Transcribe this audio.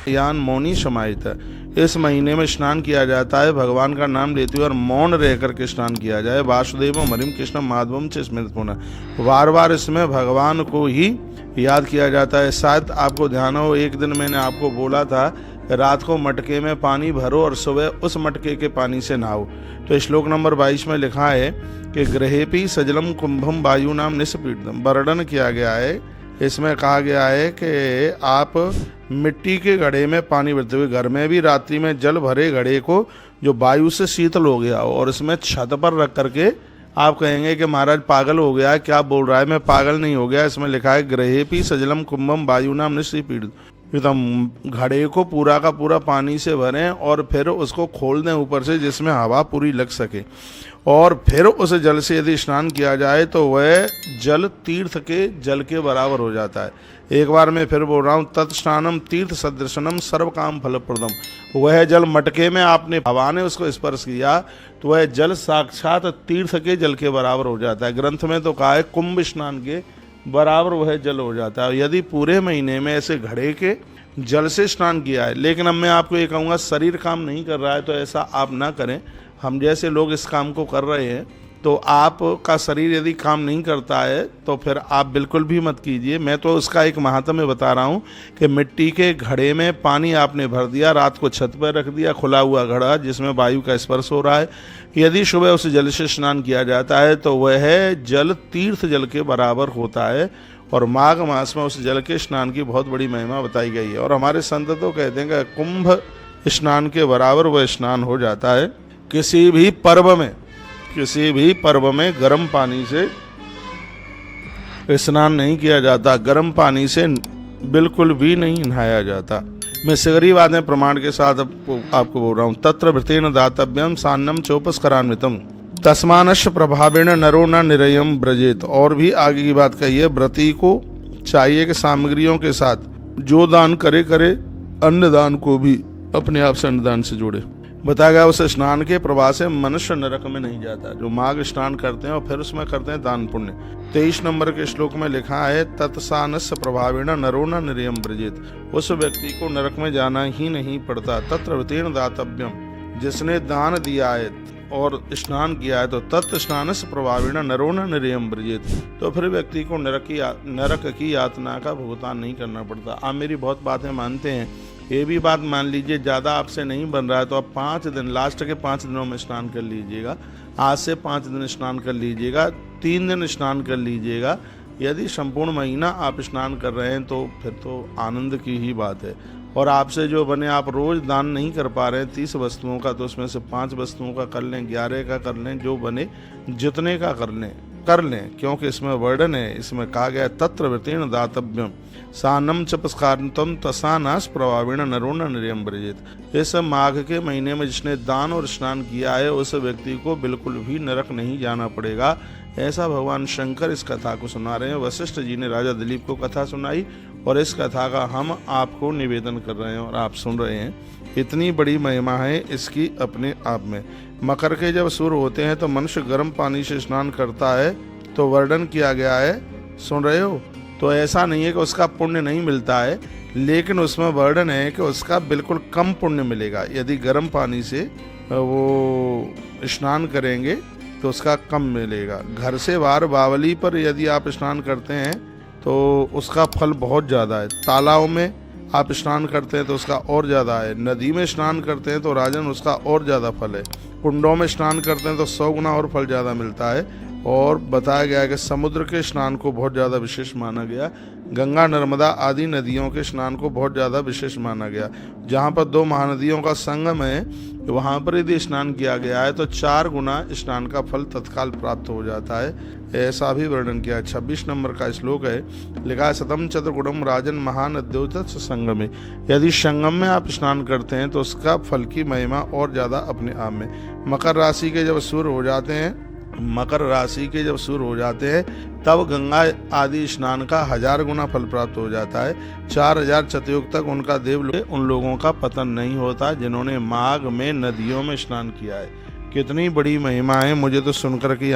यान मौनी समाहित है। इस महीने में स्नान किया जाता है, भगवान का नाम लेते हुए और मौन रह करके स्नान किया जाए। वासुदेवम हरिम कृष्णम माधवम च स्मृत पुनः, बार बार इसमें भगवान को ही याद किया जाता है। शायद आपको ध्यान हो, एक दिन मैंने आपको बोला था रात को मटके में पानी भरो और सुबह उस मटके के पानी से नहाओ। तो श्लोक नंबर 22 में लिखा है कि गृहेपि सजलम कुंभम वायु नाम निस्पीडम, वर्णन किया गया है। इसमें कहा गया है कि आप मिट्टी के घड़े में पानी भरते हुए, घर में भी रात्रि में जल भरे घड़े को जो वायु से शीतल हो गया हो और इसमें छत पर रख करके आप कहेंगे कि महाराज पागल हो गया है, क्या बोल रहा है। मैं पागल नहीं हो गया। इसमें लिखा है गृहेपि सजलम कुंभम वायु नाम निस्पीडम, एकदम घड़े को पूरा का पूरा पानी से भरें और फिर उसको खोल दें ऊपर से, जिसमें हवा पूरी लग सके, और फिर उस जल से यदि स्नान किया जाए तो वह जल तीर्थ के जल के बराबर हो जाता है। एक बार मैं फिर बोल रहा हूँ, तत्स्नानम तीर्थ सदृशनम सर्व काम फलप्रदम। वह जल मटके में आपने हवा ने उसको स्पर्श किया तो वह जल साक्षात तीर्थ के जल के बराबर हो जाता है। ग्रंथ में तो कहा है कुंभ स्नान के बराबर वह जल हो जाता है। यदि पूरे महीने में ऐसे घड़े के जल से स्नान किया है, लेकिन अब मैं आपको ये कहूँगा शरीर काम नहीं कर रहा है तो ऐसा आप ना करें। हम जैसे लोग इस काम को कर रहे हैं, तो आपका शरीर यदि काम नहीं करता है तो फिर आप बिल्कुल भी मत कीजिए। मैं तो उसका एक महात्म्य बता रहा हूँ कि मिट्टी के घड़े में पानी आपने भर दिया, रात को छत पर रख दिया, खुला हुआ घड़ा जिसमें वायु का स्पर्श हो रहा है। यदि सुबह उस जल से स्नान किया जाता है तो वह जल तीर्थ जल के बराबर होता है। और माघ मास में उस जल के स्नान की बहुत बड़ी महिमा बताई गई है। और हमारे संत तो कहते हैं कि कुंभ स्नान के बराबर वह स्नान हो जाता है। किसी भी पर्व में गर्म पानी से स्नान नहीं किया जाता, गर्म पानी से बिल्कुल भी नहीं नहाया जाता। मैं सगरी बातें प्रमाण के साथ आपको बोल रहा हूँ। तत्र भृतेन दातव्यम सान्नम चोपस्करान्वितम तस्मानश्च प्रभावेण नरो न निरयम ब्रजेत। और भी आगे की बात कही है, व्रती को चाहिए कि सामग्रियों के साथ जो दान करे अन्नदान को भी अपने आप से अन्नदान से जोड़े। बताया गया उस स्नान के प्रवाह से मनुष्य नरक में नहीं जाता। जो माघ स्नान करते हैं और फिर उसमें करते हैं दान पुण्य। 23 नंबर के श्लोक में लिखा है तत्सानस्य प्रभावेण नरो न निरयम ब्रजेत, उस व्यक्ति को नरक में जाना ही नहीं पड़ता। तत्र व्रतेन दातव्यम, जिसने दान दिया है और स्नान किया है तो तत् स्नानस्य प्रभावेण नरो न निरयम ब्रजेत, तो फिर व्यक्ति को नरक की यातना का भुगतान नहीं करना पड़ता। आप मेरी बहुत बातें मानते हैं, ये भी बात मान लीजिए ज़्यादा आपसे नहीं बन रहा है तो आप 5 दिन, लास्ट के 5 दिनों में स्नान कर लीजिएगा। आज से 5 दिन स्नान कर लीजिएगा, 3 दिन स्नान कर लीजिएगा। यदि संपूर्ण महीना आप स्नान कर रहे हैं तो फिर तो आनंद की ही बात है। और आपसे जो बने, आप रोज़ दान नहीं कर पा रहे हैं 30 वस्तुओं का, तो उसमें से 5 वस्तुओं का कर लें, 11 का कर लें, जो बने जितने का कर लें, क्योंकि इसमें वर्णन है। इसमें कहा गया तत्र व्रतेन दातव्यम सानम चपस्कारतम तसानास प्रभावेण नरो न निरयम ब्रजेत। इस माघ के महीने में जिसने दान और स्नान किया है उस व्यक्ति को बिल्कुल भी नरक नहीं जाना पड़ेगा। ऐसा भगवान शंकर इस कथा को सुना रहे हैं। वशिष्ठ जी ने राजा दिलीप को कथा सुनाई और इस कथा का हम आपको निवेदन कर रहे हैं और आप सुन रहे हैं। इतनी बड़ी महिमा है इसकी अपने आप में। मकर के जब सुर होते हैं तो मनुष्य गर्म पानी से स्नान करता है, तो वर्णन किया गया है, सुन रहे हो। तो ऐसा नहीं है कि उसका पुण्य नहीं मिलता है, लेकिन उसमें वर्णन है कि उसका बिल्कुल कम पुण्य मिलेगा। यदि गर्म पानी से वो स्नान करेंगे तो उसका कम मिलेगा। घर से बाहर बावली पर यदि आप स्नान करते हैं तो उसका फल बहुत ज़्यादा है। तालाब में आप स्नान करते हैं तो उसका और ज़्यादा है। नदी में स्नान करते हैं तो राजन उसका और ज़्यादा फल है। कुंडों में स्नान करते हैं तो 100 गुना और फल ज़्यादा मिलता है। और बताया गया कि समुद्र के स्नान को बहुत ज़्यादा विशेष माना गया। गंगा नर्मदा आदि नदियों के स्नान को बहुत ज़्यादा विशेष माना गया। जहाँ पर 2 महानदियों का संगम है वहाँ पर यदि स्नान किया गया है तो 4 गुना स्नान का फल तत्काल प्राप्त हो जाता है। ऐसा भी वर्णन किया है। 26 नंबर का श्लोक है, लिखा है शतम चतुर्गुणम राजन महानद्योतत् संगमे। यदि संगम में आप स्नान करते हैं तो उसका फल की महिमा और ज़्यादा अपने आप में। मकर राशि के जब सूर्य हो जाते हैं तब गंगा आदि स्नान का 1000 गुना फल प्राप्त हो जाता है। 4000 चतुर्युग तक उनका देवलोक उन लोगों का पतन नहीं होता जिन्होंने माघ में नदियों में स्नान किया है। कितनी बड़ी महिमा है, मुझे तो सुनकर के